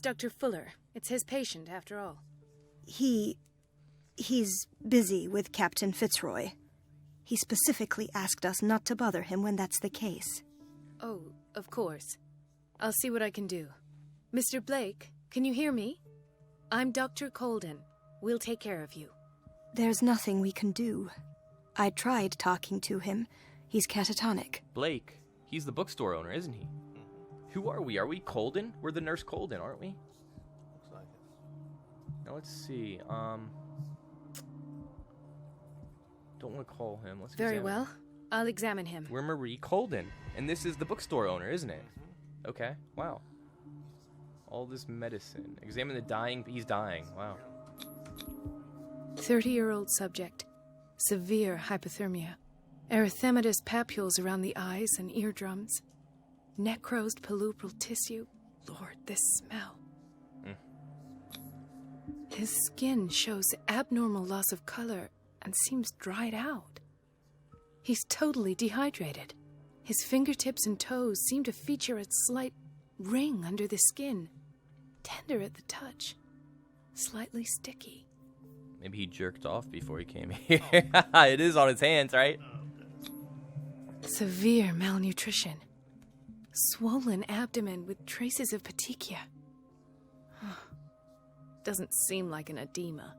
Dr. Fuller. It's his patient, after all. He's busy with Captain Fitzroy. He specifically asked us not to bother him when that's the case. Oh, of course. I'll see what I can do. Mr. Blake, can you hear me? I'm Dr. Colden. We'll take care of you. There's nothing we can do. I tried talking to him. He's catatonic. Blake, he's the bookstore owner, isn't he? Who are we? Are we Colden? We're the nurse Colden, aren't we? Looks like it. Now let's see. Don't want to call him. Let's Very examine well. him. I'll examine him. We're Marie Colden, and this is the bookstore owner, isn't it? Okay. Wow. All this medicine. Examine the dying. He's dying. Wow. 30-year-old subject. Severe hypothermia. Erythematous papules around the eyes and eardrums. Necrosed palpebral tissue. Lord, this smell. His skin shows abnormal loss of color and seems dried out. He's totally dehydrated. His fingertips and toes seem to feature a slight ring under the skin. Tender at the touch. Slightly sticky. Maybe he jerked off before he came here. It is on his hands, right? Severe malnutrition. Swollen abdomen with traces of petechia. Doesn't seem like an edema.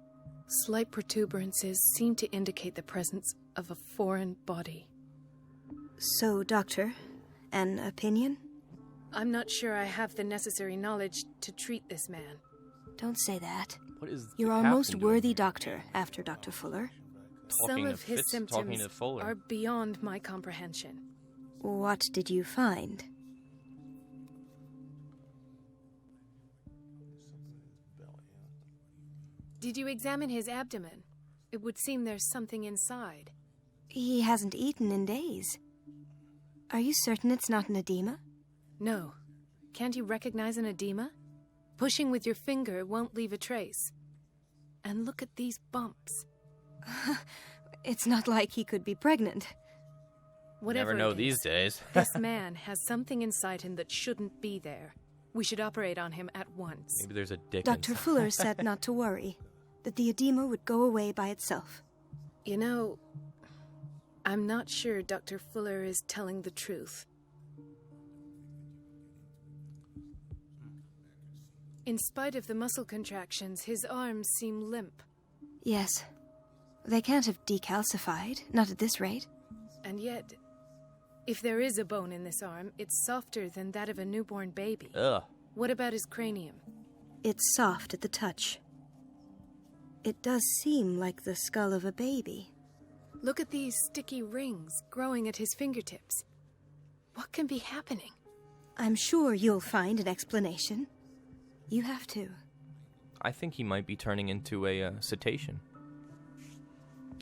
Slight protuberances seem to indicate the presence of a foreign body. So, Doctor, an opinion? I'm not sure I have the necessary knowledge to treat this man. Don't say that. What is You're the our captain most doing worthy here? doctor after Dr. Fuller. Some Talking of to his Fitz, talking symptoms to Fuller. are beyond my comprehension. What did you find? Did you examine his abdomen? It would seem there's something inside. He hasn't eaten in days. Are you certain it's not an edema? No. Can't you recognize an edema? Pushing with your finger won't leave a trace. And look at these bumps. It's not like he could be pregnant. Whatever Never know it these is, days. this man has something inside him that shouldn't be there. We should operate on him at once. Maybe there's a dick Dr. inside. Fuller said not to worry, that the edema would go away by itself. You know, I'm not sure Dr. Fuller is telling the truth. In spite of the muscle contractions, his arms seem limp. Yes. They can't have decalcified, not at this rate. And yet, if there is a bone in this arm, it's softer than that of a newborn baby. Ugh. What about his cranium? It's soft at the touch. It does seem like the skull of a baby. Look at these sticky rings growing at his fingertips. What can be happening? I'm sure you'll find an explanation. You have to. I think he might be turning into a cetacean.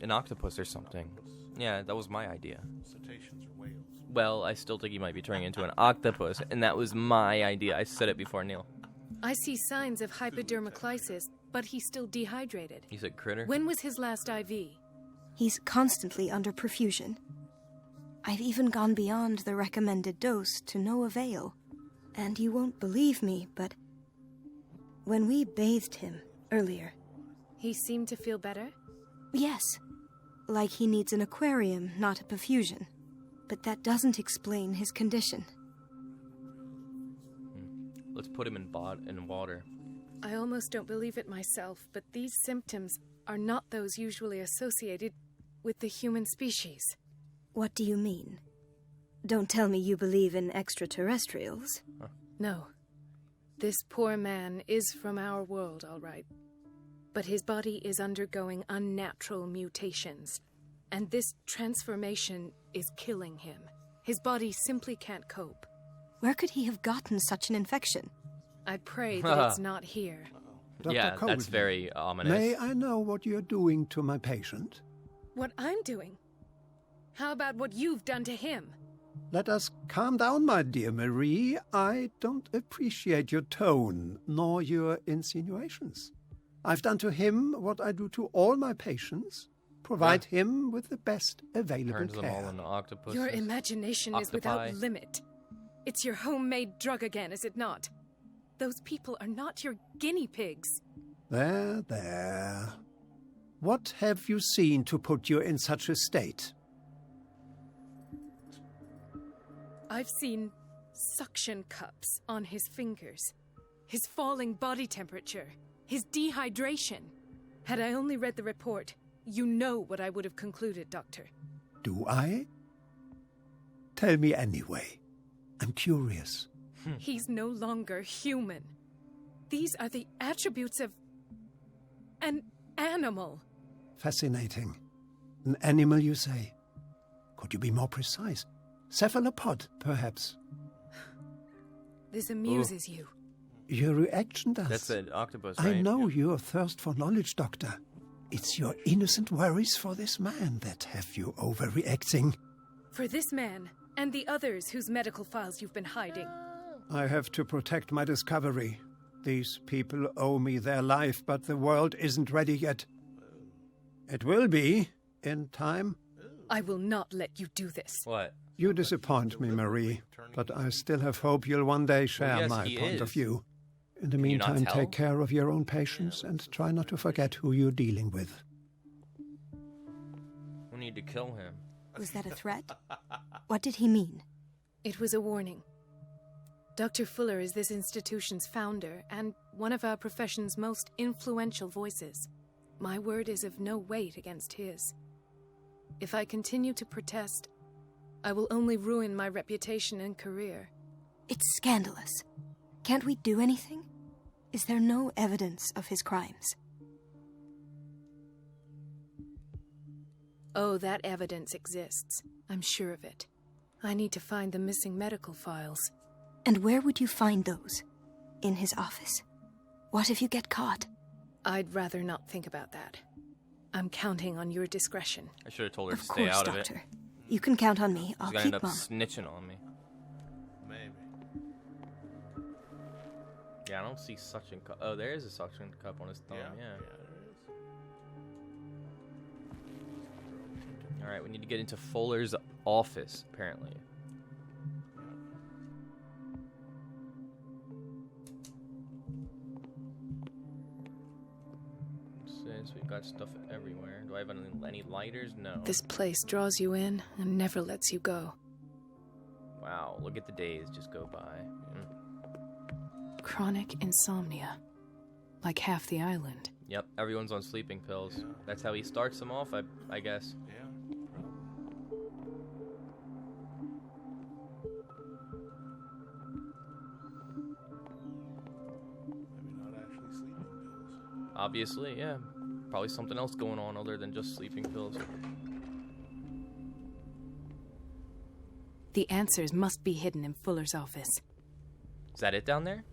An octopus or something. Yeah, that was my idea. Cetaceans or whales. Well, I still think he might be turning into an octopus, and that was my idea. I said it before Neil. I see signs of hypodermoclysis, but he's still dehydrated. He's a critter. When was his last IV? He's constantly under perfusion. I've even gone beyond the recommended dose to no avail. And you won't believe me, but when we bathed him earlier... He seemed to feel better? Yes. Like he needs an aquarium, not a perfusion. But that doesn't explain his condition. Let's put him in water. I almost don't believe it myself, but these symptoms are not those usually associated with the human species. What do you mean? Don't tell me you believe in extraterrestrials. Huh. No. This poor man is from our world, all right. But his body is undergoing unnatural mutations, and this transformation is killing him. His body simply can't cope. Where could he have gotten such an infection? I pray that it's not here. Dr. Yeah, Colden, that's very ominous. may I know what you're doing to my patient? What I'm doing? How about what you've done to him? Let us calm down, my dear Marie. I don't appreciate your tone, nor your insinuations. I've done to him what I do to all my patients. Provide him with the best available Turns them all care. into octopuses. Your imagination is Octopi. without limit. It's your homemade drug again, is it not? Those people are not your guinea pigs. There, there. What have you seen to put you in such a state? I've seen suction cups on his fingers, his falling body temperature, his dehydration. Had I only read the report, you know what I would have concluded, Doctor. Do I? Tell me anyway. I'm curious. He's no longer human. These are the attributes of an animal. Fascinating. An animal, you say? Could you be more precise? Cephalopod, perhaps? This amuses you. Your reaction does. That's an octopus, right? I know your thirst for knowledge, Doctor. It's your innocent worries for this man that have you overreacting. For this man, and the others whose medical files you've been hiding. I have to protect my discovery. These people owe me their life, but the world isn't ready yet. It will be, in time. I will not let you do this. What? You disappoint me, Marie, but I still have hope you'll one day share yes, my he point is. of view. In the Can you not meantime, tell? take care of your own patients and try not to forget who you're dealing with. We need to kill him. Was that a threat? What did he mean? It was a warning. Dr. Fuller is this institution's founder and one of our profession's most influential voices. My word is of no weight against his. If I continue to protest, I will only ruin my reputation and career. It's scandalous. Can't we do anything? Is there no evidence of his crimes? Oh, that evidence exists. I'm sure of it. I need to find the missing medical files. And where would you find those? In his office? What if you get caught? I'd rather not think about that. I'm counting on your discretion. I should have told her to Of stay course, out of it. Doctor. You can count on me. I'll She's gonna keep end up mum. snitching on me. Maybe. Yeah, I don't see suction cup. Oh, there is a suction cup on his thumb. Yeah. Yeah, there is. All right, we need to get into Fuller's office, apparently. Since we've got stuff everywhere, do I have any lighters? No. This place draws you in and never lets you go. Wow, look at the days just go by. Mm. Chronic insomnia. Like half the island. Yep, everyone's on sleeping pills. Yeah. That's how he starts them off, I guess. Yeah. Maybe not actually sleeping pills. Obviously, yeah. Probably something else going on other than just sleeping pills. The answers must be hidden in Fuller's office. Is that it down there?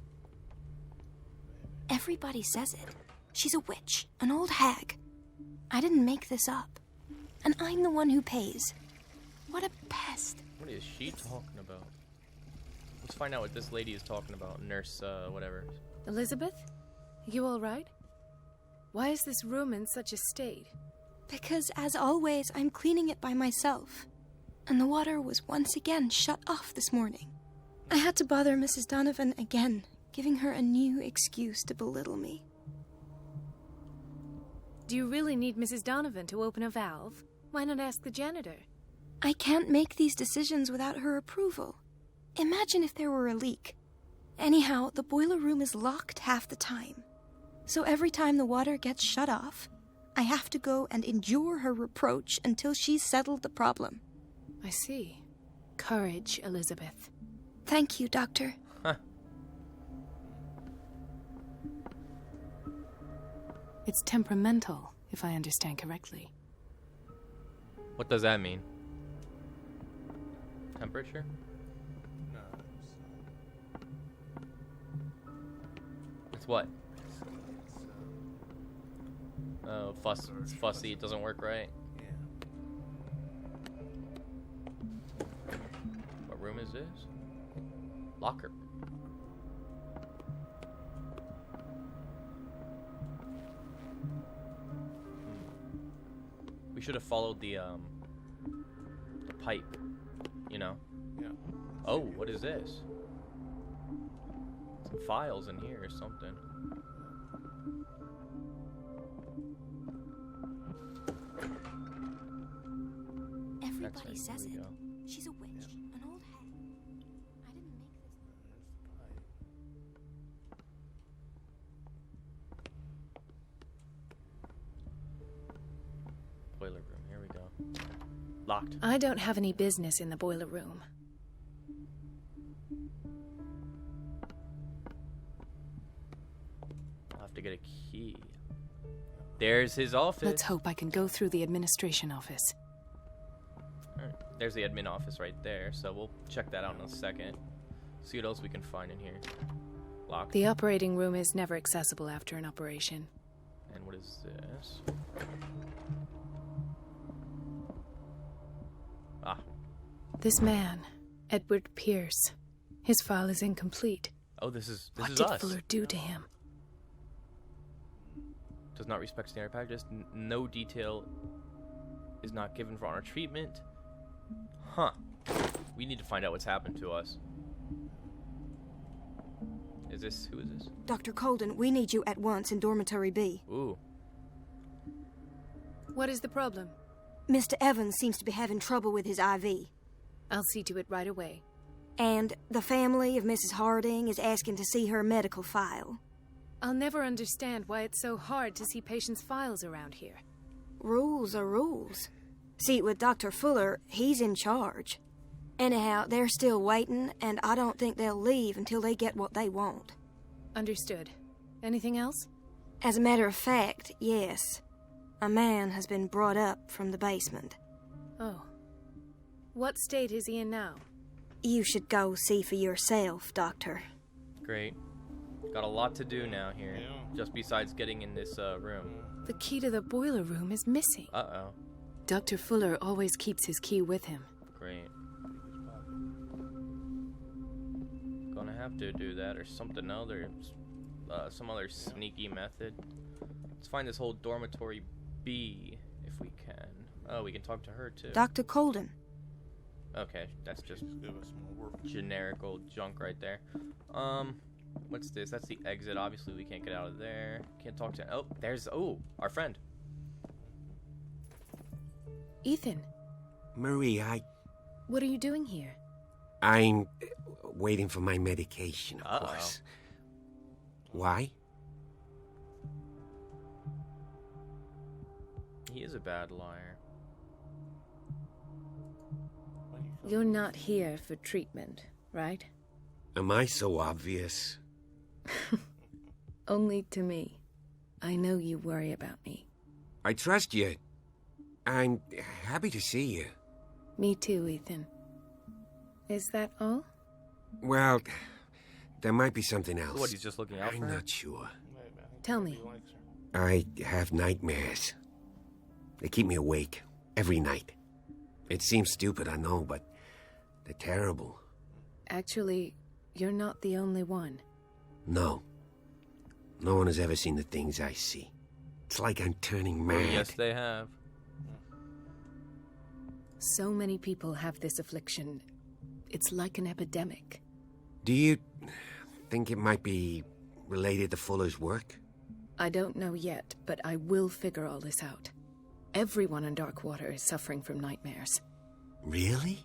Everybody says it. She's a witch, an old hag. I didn't make this up. And I'm the one who pays. What a pest. What is she talking about? Let's find out what this lady is talking about. Nurse, whatever. Elizabeth? You all right? Why is this room in such a state? Because, as always, I'm cleaning it by myself. And the water was once again shut off this morning. I had to bother Mrs. Donovan again, giving her a new excuse to belittle me. Do you really need Mrs. Donovan to open a valve? Why not ask the janitor? I can't make these decisions without her approval. Imagine if there were a leak. Anyhow, the boiler room is locked half the time. So every time the water gets shut off, I have to go and endure her reproach until she's settled the problem. I see. Courage, Elizabeth. Thank you, Doctor. Huh. It's temperamental, if I understand correctly. What does that mean? Temperature? No, It's what? it's Oh, it's fussy. It doesn't work right. yeah. What room is this? Locker. We should have followed the pipe, you know? Yeah. Oh, what is this? It's some files in here or something. Everybody right, says here we it. go. She's a witch, an old hag. I didn't make this. Boiler room, here we go. Locked. I don't have any business in the boiler room. I'll have to get a key. There's his office. Let's hope I can go through the administration office. Alright, there's the admin office right there, so we'll check that out in a second. See what else we can find in here. Locked. The operating room is never accessible after an operation. And what is this? Ah, This man, Edward Pierce, his file is incomplete. oh, this is What us. did Fuller do to him? Does not respect standard practice. No detail is not given for honor treatment. Huh. We need to find out what's happened to us. Who is this? Dr. Colden, we need you at once in Dormitory B. Ooh. What is the problem? Mr. Evans seems to be having trouble with his IV. I'll see to it right away. And the family of Mrs. Harding is asking to see her medical file. I'll never understand why it's so hard to see patients' files around here. Rules are rules. See, with Dr. Fuller, he's in charge. Anyhow, they're still waiting, and I don't think they'll leave until they get what they want. Understood. Anything else? As a matter of fact, yes. A man has been brought up from the basement. Oh. What state is he in now? You should go see for yourself, Doctor. Great. Got a lot to do now here. Yeah. Just besides getting in this room. The key to the boiler room is missing. Uh-oh. Dr. Fuller always keeps his key with him. Great. Gonna have to do that or something other. Some other sneaky method. Let's find this whole dormitory B if we can. Oh, we can talk to her too. Dr. Colden. Okay, that's just Give us more work. generic old junk right there. What's this? That's the exit. Obviously, we can't get out of there. Can't talk to. Oh, there's. Oh, our friend. Ethan, Marie, what are you doing here? I'm waiting for my medication, of Uh-oh. course. Why? He is a bad liar. You're not here for treatment, right? Am I so obvious? Only to me. I know you worry about me. I trust you. I'm happy to see you. Me too, Ethan. Is that all? Well, there might be something else. What, he's just looking out I'm for her? not sure. Tell me. I have nightmares. They keep me awake every night. It seems stupid, I know, but they're terrible. Actually, you're not the only one. No. No one has ever seen the things I see. It's like I'm turning mad. Yes, they have. So many people have this affliction. It's like an epidemic. Do you think it might be related to Fuller's work? I don't know yet, but I will figure all this out. Everyone in Darkwater is suffering from nightmares. Really?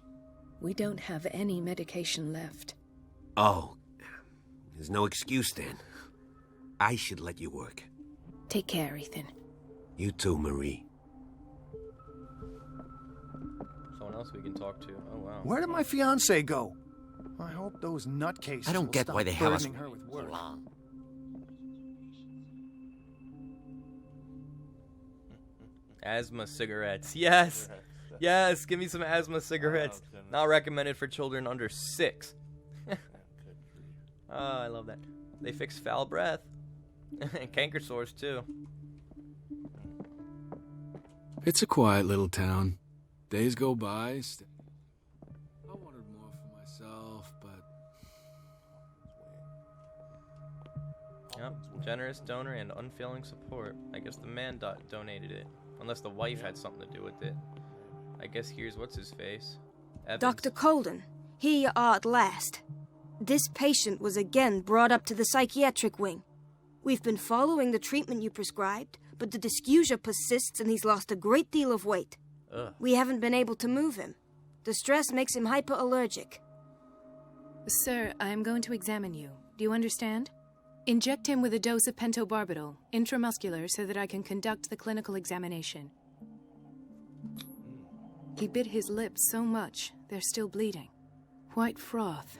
We don't have any medication left. Oh, there's no excuse then. I should let you work. Take care, Ethan. You too, Marie. Someone else we can talk to. Oh, wow. Where did my fiancée go? I hope those nutcases I don't will get stop why they have us burdening her with work. long. Asthma cigarettes. Yes. Yes, give me some asthma cigarettes. Not recommended for children under 6. Oh, I love that. They fix foul breath. And canker sores, too. It's a quiet little town. Days go by. I wanted more for myself, but Yep. Generous donor and unfailing support. I guess the man donated it. Unless the wife had something to do with it. I guess here's what's his face. Evans. Dr. Colden, here you are at last. This patient was again brought up to the psychiatric wing. We've been following the treatment you prescribed, but the dysgeusia persists and he's lost a great deal of weight. Ugh. We haven't been able to move him. The stress makes him hyperallergic. Sir, I am going to examine you. Do you understand? Inject him with a dose of pentobarbital, intramuscular, so that I can conduct the clinical examination. He bit his lips so much, they're still bleeding. White froth,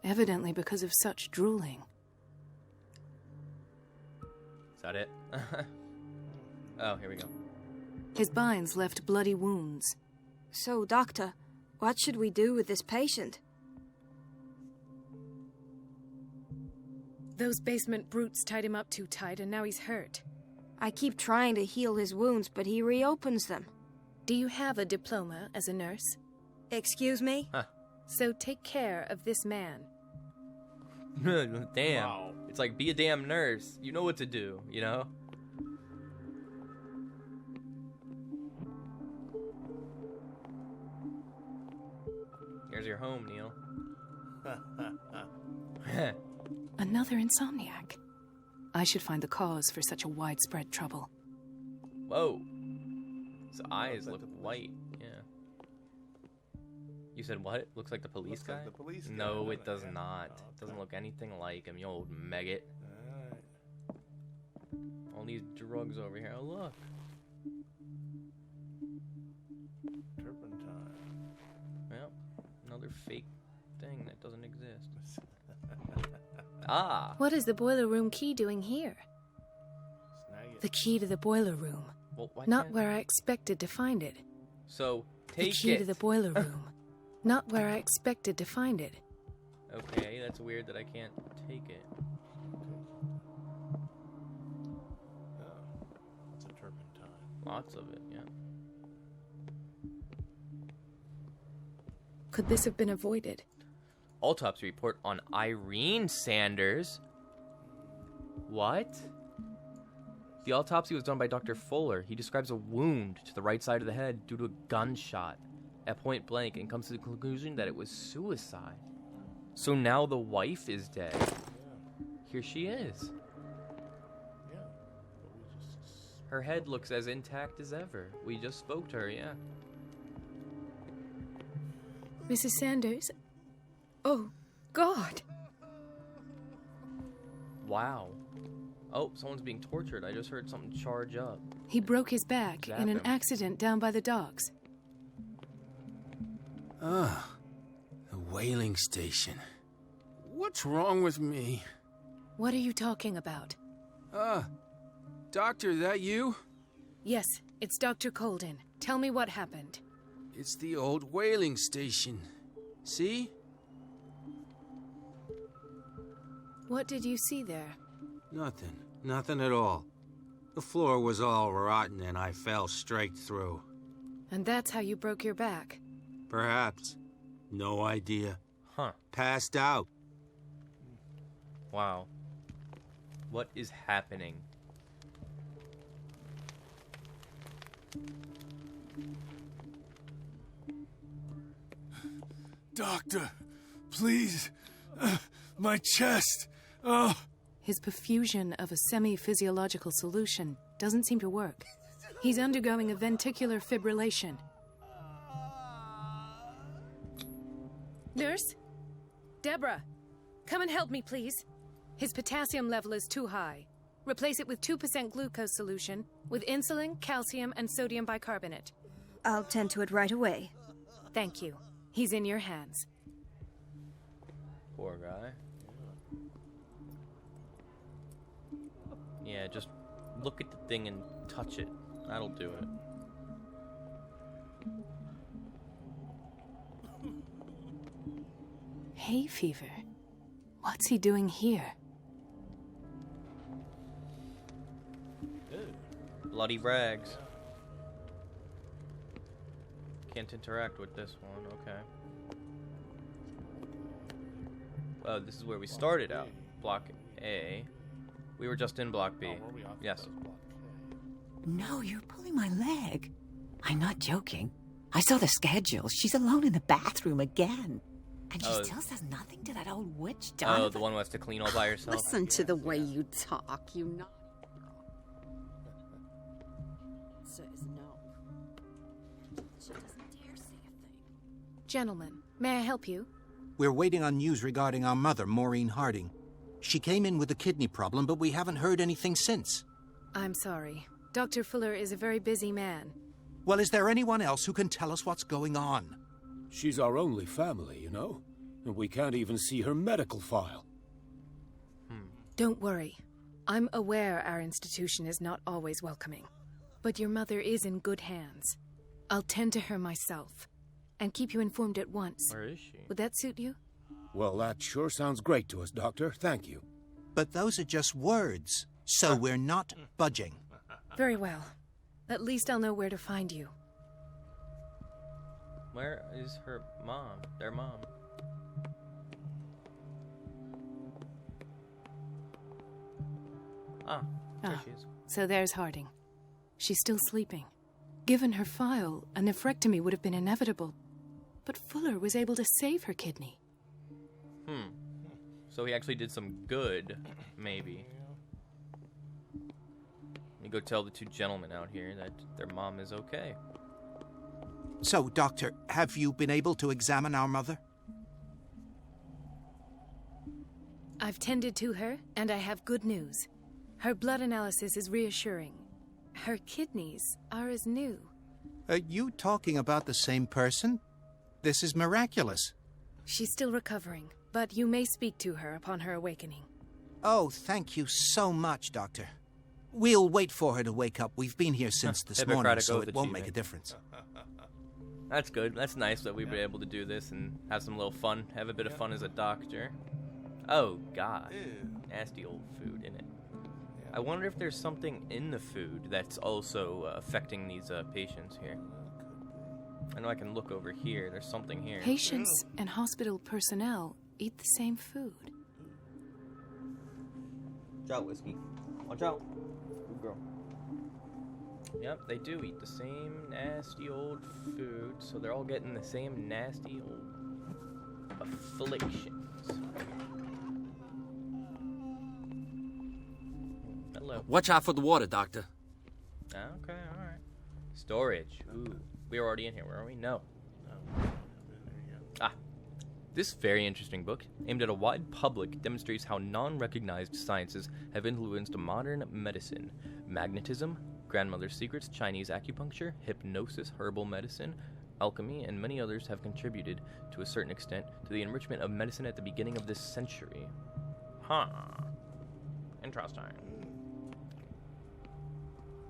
evidently because of such drooling. Is that it? Oh, here we go. His binds left bloody wounds. So, doctor, what should we do with this patient? Those basement brutes tied him up too tight, and now he's hurt. I keep trying to heal his wounds, but he reopens them. Do you have a diploma as a nurse? Excuse me? Huh. So take care of this man. Damn. Wow. It's like, be a damn nurse. You know what to do, you know? Here's your home, Neil. Another insomniac. I should find the cause for such a widespread trouble. Whoa. His eyes look white. Yeah. You said what? Looks like the police Looks guy? like the police guy, No, doesn't it does it? not. Oh, Doesn't okay. look anything like him, you old maggot. Alright. All these drugs over here. Oh, look. Turpentine. Well, another fake thing that doesn't exist. Ah. What is the boiler room key doing here? Snag it. The key to the boiler room. Well, why Not can't- where I expected to find it. So, The take key it. to the boiler room. Not where I expected to find it. Okay, that's weird that I can't take it. Oh, it's a turpentine. Lots of it, yeah. Could this have been avoided? Autopsy report on Irene Sanders. What? The autopsy was done by Dr. Fuller. He describes a wound to the right side of the head due to a gunshot at point blank and comes to the conclusion that it was suicide. So now the wife is dead. Here she is. Yeah. But we just. Her head looks as intact as ever. We just spoke to her, yeah. Mrs. Sanders? Oh, God. Wow. Oh, someone's being tortured. I just heard something charge up. He broke his back Zap in an him. accident down by the docks. Ah, the whaling station. What's wrong with me? What are you talking about? Doctor, that you? Yes, it's Dr. Colden. Tell me what happened. It's the old whaling station. See? What did you see there? Nothing. Nothing at all. The floor was all rotten and I fell straight through. And that's how you broke your back. Perhaps. No idea. Huh. Passed out. Wow. What is happening? Doctor, please. My chest. Oh. His perfusion of a semi-physiological solution doesn't seem to work. He's undergoing a ventricular fibrillation. Nurse? Deborah, come and help me, please. His potassium level is too high. Replace it with 2% glucose solution with insulin, calcium, and sodium bicarbonate. I'll tend to it right away. Thank you. He's in your hands. Poor guy. Yeah, just look at the thing and touch it. That'll do it. Hay fever. What's he doing here? Bloody rags. Can't interact with this one, okay. Oh, this is where we started out. Block A. We were just in Block B. Oh, were we off? Yes. That was block K. No, you're pulling my leg. I'm not joking. I saw the schedule. She's alone in the bathroom again. And she Oh. still says nothing to that old witch, Oh, Donovan. the one who has to clean all by herself. Listen to the way you talk, you naughty girl. Says no. She doesn't dare say a thing. Gentlemen, may I help you? We're waiting on news regarding our mother, Maureen Harding. She came in with a kidney problem, but we haven't heard anything since. I'm sorry. Dr. Fuller is a very busy man. Well, is there anyone else who can tell us what's going on? She's our only family, you know? And we can't even see her medical file. Don't worry. I'm aware our institution is not always welcoming. But your mother is in good hands. I'll tend to her myself. And keep you informed at once. Where is she? Would that suit you? Well, that sure sounds great to us, Doctor. Thank you. But those are just words, so we're not budging. Very well. At least I'll know where to find you. Where is her mom? Their mom. Ah, there she is. So there's Harding. She's still sleeping. Given her file, a nephrectomy would have been inevitable. But Fuller was able to save her kidney. So he actually did some good, maybe. Let me go tell the two gentlemen out here that their mom is okay. So, Doctor, have you been able to examine our mother? I've tended to her, and I have good news. Her blood analysis is reassuring. Her kidneys are as new. Are you talking about the same person? This is miraculous. She's still recovering, but you may speak to her upon her awakening. Oh, thank you so much, Doctor. We'll wait for her to wake up. We've been here since this morning, Hippocratic so oath it won't make a achievement. difference. That's good. That's nice that we've been able to do this and have some little fun. Have a bit of fun as a doctor. Oh, God. Nasty old food, innit? I wonder if there's something in the food that's also affecting these patients here. I know I can look over here. There's something here. Patients and hospital personnel eat the same food. Watch out, Whiskey. Watch out. Good girl. Yep, they do eat the same nasty old food, so they're all getting the same nasty old afflictions. Hello. Watch out for the water, Doctor. Okay, alright. Storage. Ooh. We were already in here, were we? No. Ah. This very interesting book, aimed at a wide public, demonstrates how non-recognized sciences have influenced modern medicine. Magnetism, grandmother's secrets, Chinese acupuncture, hypnosis, herbal medicine, alchemy, and many others have contributed, to a certain extent, to the enrichment of medicine at the beginning of this century. Huh. Interesting.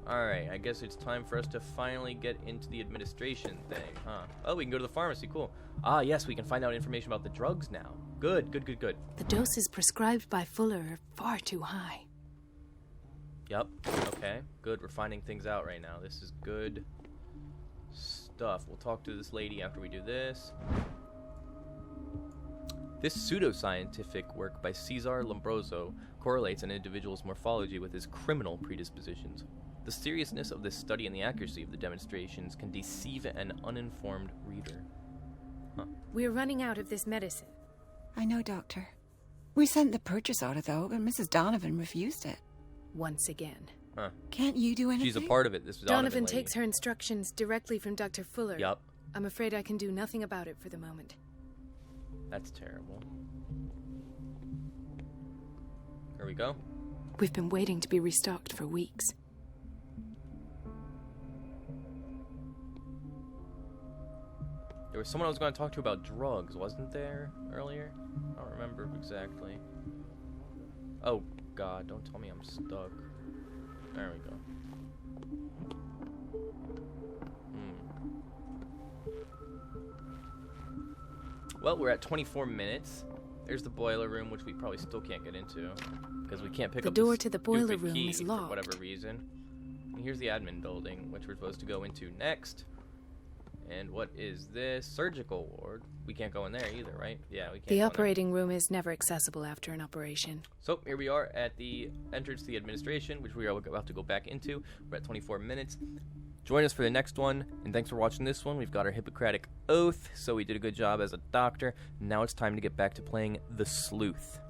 Alright, I guess it's time for us to finally get into the administration thing, huh? Oh, we can go to the pharmacy, cool. Ah, yes, we can find out information about the drugs now. Good, good, good, good. The doses prescribed by Fuller are far too high. Yep, okay, good, we're finding things out right now. This is good stuff. We'll talk to this lady after we do this. This pseudoscientific work by Cesar Lombroso correlates an individual's morphology with his criminal predispositions. The seriousness of this study and the accuracy of the demonstrations can deceive an uninformed reader. Huh. We're running out of this medicine. I know, Doctor. We sent the purchase order, though, but Mrs. Donovan refused it. Once again. Huh. Can't you do anything? She's a part of it, this Donovan lady. takes her instructions directly from Dr. Fuller. Yup. I'm afraid I can do nothing about it for the moment. That's terrible. Here we go. We've been waiting to be restocked for weeks. There was someone I was going to talk to about drugs, wasn't there, earlier? I don't remember exactly. Oh, God, don't tell me I'm stuck. There we go. Well, we're at 24 minutes. There's the boiler room, which we probably still can't get into, because we can't pick The up door this to the boiler stupid room key is for locked. whatever reason. And here's the admin building, which we're supposed to go into next. And what is this? Surgical ward. We can't go in there either, right? Yeah, we can't. The go in there. operating room is never accessible after an operation. So here we are at the entrance to the administration, which we are about to go back into. We're at 24 minutes. Join us for the next one, and thanks for watching this one. We've got our Hippocratic Oath, so we did a good job as a doctor. Now it's time to get back to playing the Sleuth.